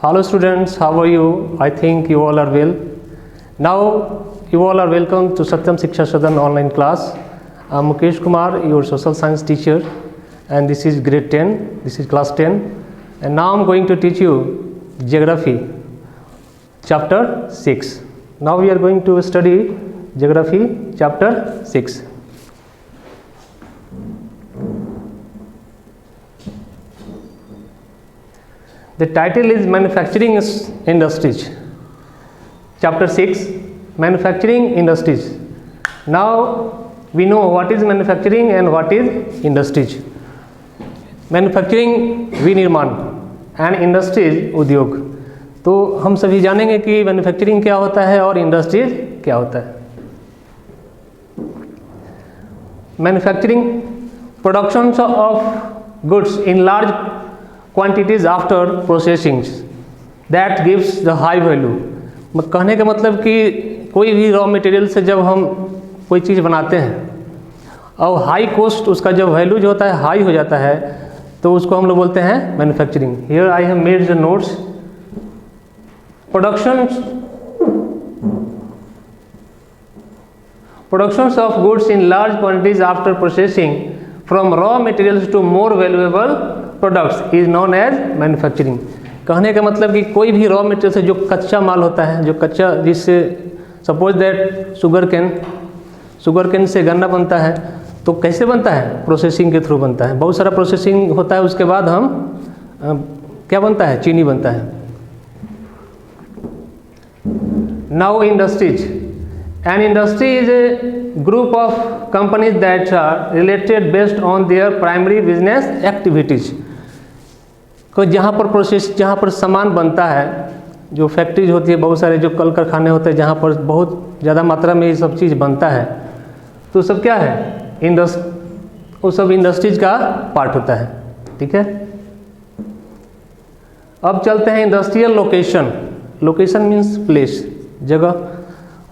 Hello students, how are you? I think you all are well. Now you all are welcome to Satyam Shiksha Sadan online class. I'm Mukesh Kumar, your social science teacher, and this is grade 10, this is class 10, and now I'm going to teach you geography chapter 6. Now we are going to study geography chapter 6. The title is Manufacturing Industries. Chapter 6, Manufacturing Industries. Now we know what is manufacturing and what is industries. Manufacturing विनिर्माण and industries उद्योग. तो हम सभी जानेंगे कि manufacturing क्या होता है और इंडस्ट्रीज क्या होता है. Manufacturing production of goods in large quantities after processing that gives the high value. कहने का मतलब कि कोई भी रॉ मटेरियल से जब हम कोई चीज़ बनाते हैं और हाई कॉस्ट उसका जब वैल्यू जो होता है हाई हो जाता है तो उसको हम लोग बोलते हैं manufacturing. Here I have made the notes. Productions of goods in large quantities after processing from raw materials to more valuable products is known as manufacturing. कहने का मतलब कि कोई भी रॉ मटेरियल से जो कच्चा माल होता है, जो कच्चा, जिससे सपोज दैट शुगर केन से गन्ना बनता है, तो कैसे बनता है? प्रोसेसिंग के थ्रू बनता है. बहुत सारा प्रोसेसिंग होता है, उसके बाद हम क्या बनता है? चीनी बनता है. Now industries. An industry is a group of companies that are related based on their primary business activities. तो जहाँ पर सामान बनता है, जो फैक्ट्रीज होती है, बहुत सारे जो कल कारखाने होते हैं जहाँ पर बहुत ज़्यादा मात्रा में ये सब चीज़ बनता है, तो सब क्या है? वो सब इंडस्ट्रीज का पार्ट होता है. ठीक है. अब चलते हैं industrial location. Location means place, जगह.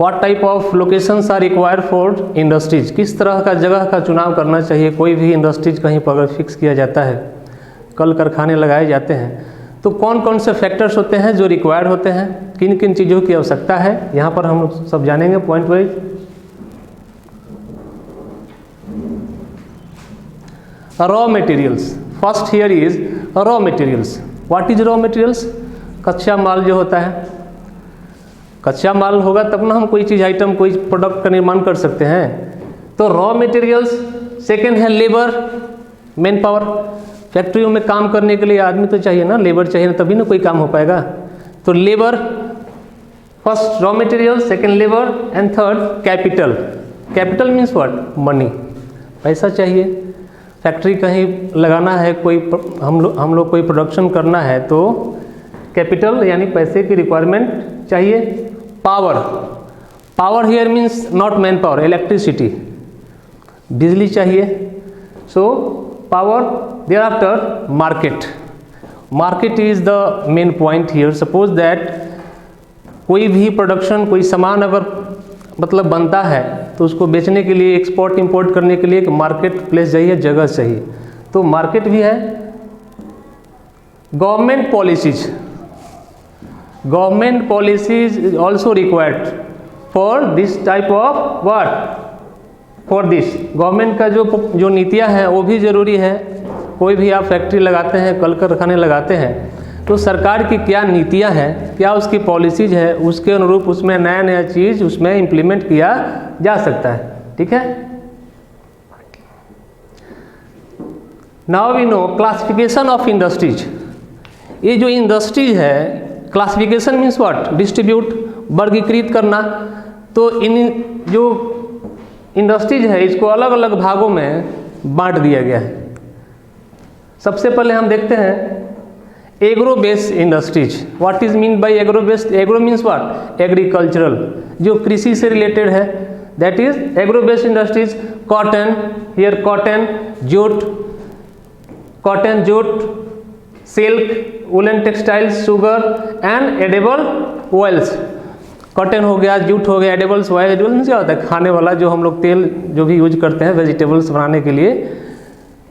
What type of locations are required for industries? किस तरह का जगह का चुनाव करना चाहिए? कोई भी इंडस्ट्रीज कहीं पर अगर फिक्स किया जाता है, कल कारखाने लगाए जाते हैं, तो कौन कौन से फैक्टर्स होते हैं जो रिक्वायर्ड होते हैं, किन किन चीज़ों की आवश्यकता है, यहाँ पर हम सब जानेंगे point wise. Raw materials. First here is raw materials. What is raw materials? कच्चा माल जो होता है. कच्चा माल होगा तब ना हम कोई चीज़, आइटम, कोई प्रोडक्ट का निर्माण कर सकते हैं. तो रॉ मटेरियल्स. सेकेंड है लेबर, मैन पावर. फैक्ट्रियों में काम करने के लिए आदमी तो चाहिए ना, लेबर चाहिए ना, तभी ना कोई काम हो पाएगा. तो labour first, raw material, second labour, and third capital. Capital means what? Money. पैसा चाहिए. फैक्ट्री कहीं लगाना है, कोई हम लोग कोई प्रोडक्शन करना है, तो कैपिटल यानी पैसे की रिक्वायरमेंट चाहिए. Power. Power here means not man power, electricity, बिजली चाहिए. So power. Thereafter market. Market is the main point here. Suppose that कोई भी प्रोडक्शन, कोई सामान अगर मतलब बनता है तो उसको बेचने के लिए, एक्सपोर्ट इंपोर्ट करने के लिए एक मार्केट प्लेस चाहिए, जगह चाहिए. तो मार्केट भी है. Government policies. Government policies is also required for this type of what? For this. Government का जो नीतियाँ हैं वो भी ज़रूरी है. कोई भी आप फैक्ट्री लगाते हैं, कल कारखाने लगाते हैं, तो सरकार की क्या नीतियाँ हैं, क्या उसकी पॉलिसीज है, उसके अनुरूप उसमें नया नया चीज़ उसमें इम्प्लीमेंट किया जा सकता है. ठीक है. Now we know classification of industries. ये जो इंडस्ट्रीज है, क्लासिफिकेशन मीन्स व्हाट? डिस्ट्रीब्यूट, वर्गीकृत करना. तो इन जो इंडस्ट्रीज है इसको अलग अलग भागों में बांट दिया गया है. सबसे पहले हम देखते हैं agro based industries. What is mean by agro based? Agro means what? Agricultural, जो कृषि से रिलेटेड है, that is agro based industries. Cotton, here cotton, jute, silk, woollen textiles, sugar and edible oils. Cotton हो गया, jute हो गया, edibles oil. Edibles क्या होता है? खाने वाला, जो हम लोग तेल जो भी यूज करते हैं वेजिटेबल्स बनाने के लिए.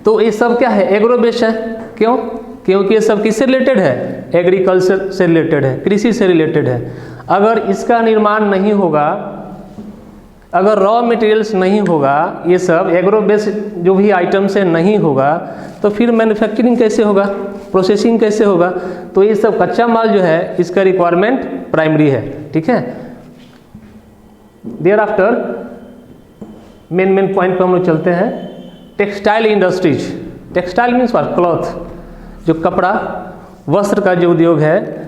तो ये सब क्या है? एग्रो बेस्ड है. क्यों? क्योंकि ये सब किससे रिलेटेड है? एग्रीकल्चर से रिलेटेड है, कृषि से रिलेटेड है। अगर इसका निर्माण नहीं होगा, अगर रॉ मटेरियल्स नहीं होगा, ये सब एग्रो बेस्ड जो भी आइटम्स है नहीं होगा, तो फिर मैन्युफैक्चरिंग कैसे होगा, प्रोसेसिंग कैसे होगा? तो ये सब कच्चा माल जो है इसका रिक्वायरमेंट प्राइमरी है, ठीक है। देयर आफ्टर मेन पॉइंट पर हम लोग चलते हैं, textile industries. Textile means what? Cloth, जो कपड़ा वस्त्र का जो उद्योग है,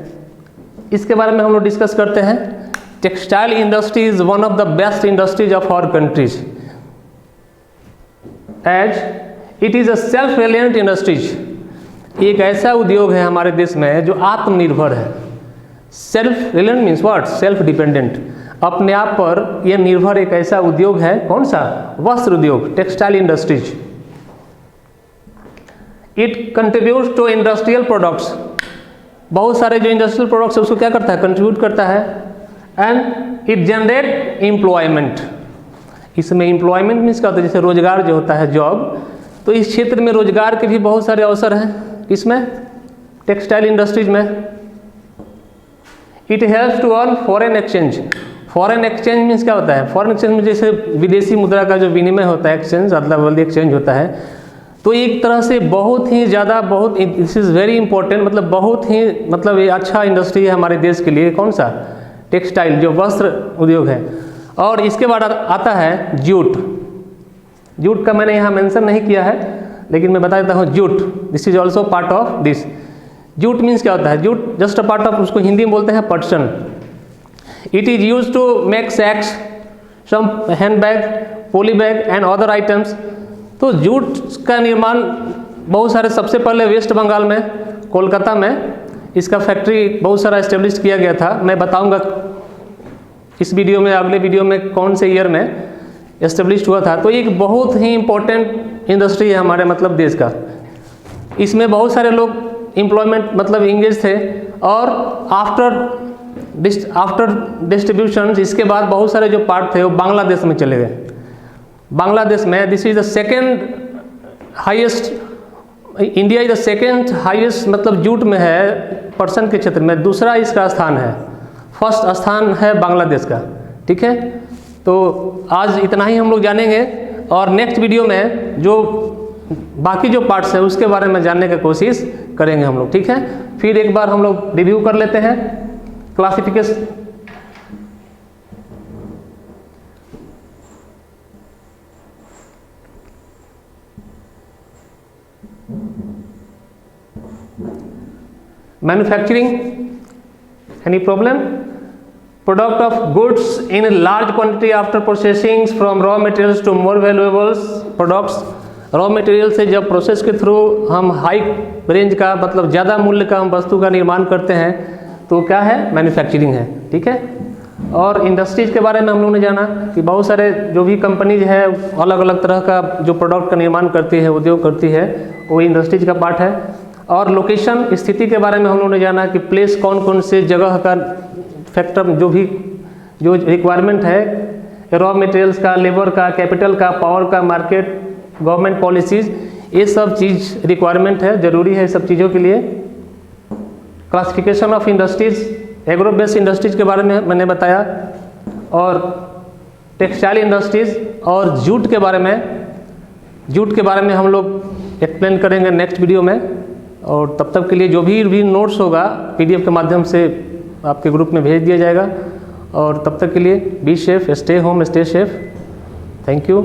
इसके बारे में हम लोग डिस्कस करते हैं। Textile industry is one of the best industries of our countries as it is a self reliant industries. एक ऐसा उद्योग है हमारे देश में जो आत्मनिर्भर है। Self reliant means what? Self dependent, अपने आप पर यह निर्भर एक ऐसा उद्योग है। कौन सा? वस्त्र उद्योग, textile industries. It contribute to industrial products, बहुत सारे जो इंडस्ट्रियल प्रोडक्ट्स है उसको क्या करता है? कंट्रीब्यूट करता है। एंड इट जनरेट एम्प्लॉयमेंट, इसमें एम्प्लॉयमेंट मीन्स क्या होता है? जैसे रोजगार जो होता है, जॉब, तो इस क्षेत्र में रोजगार के भी बहुत सारे अवसर हैं। इसमें टेक्सटाइल इंडस्ट्रीज में it helps to earn foreign exchange. Foreign exchange means क्या होता है? फॉरेन एक्सचेंज में जैसे विदेशी मुद्रा का जो विनिमय होता है, एक्सचेंज, अदला बदली एक्सचेंज होता है, तो एक तरह से बहुत ही ज़्यादा, बहुत, दिस इज़ वेरी इंपॉर्टेंट, मतलब बहुत ही, मतलब ये अच्छा इंडस्ट्री है हमारे देश के लिए। कौन सा? टेक्सटाइल, जो वस्त्र उद्योग है। और इसके बाद आता है जूट। जूट का मैंने यहाँ मेंशन नहीं किया है, लेकिन मैं बता देता हूँ jute, this is also part of this. Jute means क्या होता है? Jute just a part of, उसको हिंदी में बोलते हैं पटसन। It is use to make sacks, some hand bag, poly bag and other items. तो जूट का निर्माण बहुत सारे, सबसे पहले वेस्ट बंगाल में, कोलकाता में इसका फैक्ट्री बहुत सारा इस्टेब्लिश किया गया था। मैं बताऊंगा इस वीडियो में, अगले वीडियो में, कौन से ईयर में इस्टेब्लिश हुआ था। तो एक बहुत ही इम्पोर्टेंट इंडस्ट्री है हमारे मतलब देश का। इसमें बहुत सारे लोग एम्प्लॉयमेंट मतलब इंगेज थे। और आफ्टर डिस्ट्रीब्यूशन, इसके बाद बहुत सारे जो पार्ट थे वो बांग्लादेश में चले गए। बांग्लादेश में this is the second highest, India is the second highest, मतलब जूट में है पर्सन के क्षेत्र में, दूसरा इसका स्थान है, फर्स्ट स्थान है बांग्लादेश का, ठीक है। तो आज इतना ही हम लोग जानेंगे, और नेक्स्ट वीडियो में जो बाकी जो पार्ट्स है उसके बारे में जानने की कोशिश करेंगे हम लोग, ठीक है। फिर एक बार हम लोग रिव्यू कर लेते हैं classification. Manufacturing, any problem? Product of goods in a large quantity after processing from raw materials to more valuable products. Raw material से जब प्रोसेस के थ्रू हम हाई रेंज का, मतलब ज़्यादा मूल्य का हम वस्तु का निर्माण करते हैं, तो क्या है? मैन्युफैक्चरिंग है, ठीक है। और इंडस्ट्रीज के बारे में हम लोगों ने जाना कि बहुत सारे जो भी कंपनीज है अलग अलग तरह का जो प्रोडक्ट का निर्माण करती है, उद्योग करती है, वो इंडस्ट्रीज का पार्ट है। और लोकेशन, स्थिति के बारे में हम लोगों ने जाना कि प्लेस कौन कौन से जगह का फैक्टर, जो भी जो रिक्वायरमेंट है रॉ मटेरियल्स का, लेबर का, कैपिटल का, पावर का, मार्केट, गवर्नमेंट पॉलिसीज़, ये सब चीज़ रिक्वायरमेंट है, ज़रूरी है सब चीज़ों के लिए। Classification of industries, agro based industries के बारे में मैंने बताया, और टेक्सटाइल इंडस्ट्रीज और जूट के बारे में हम लोग एक्सप्लेन करेंगे नेक्स्ट वीडियो में। और तब तक के लिए जो भी नोट्स होगा PDF के माध्यम से आपके ग्रुप में भेज दिया जाएगा। और तब तक के लिए be safe, stay home, stay safe. Thank you.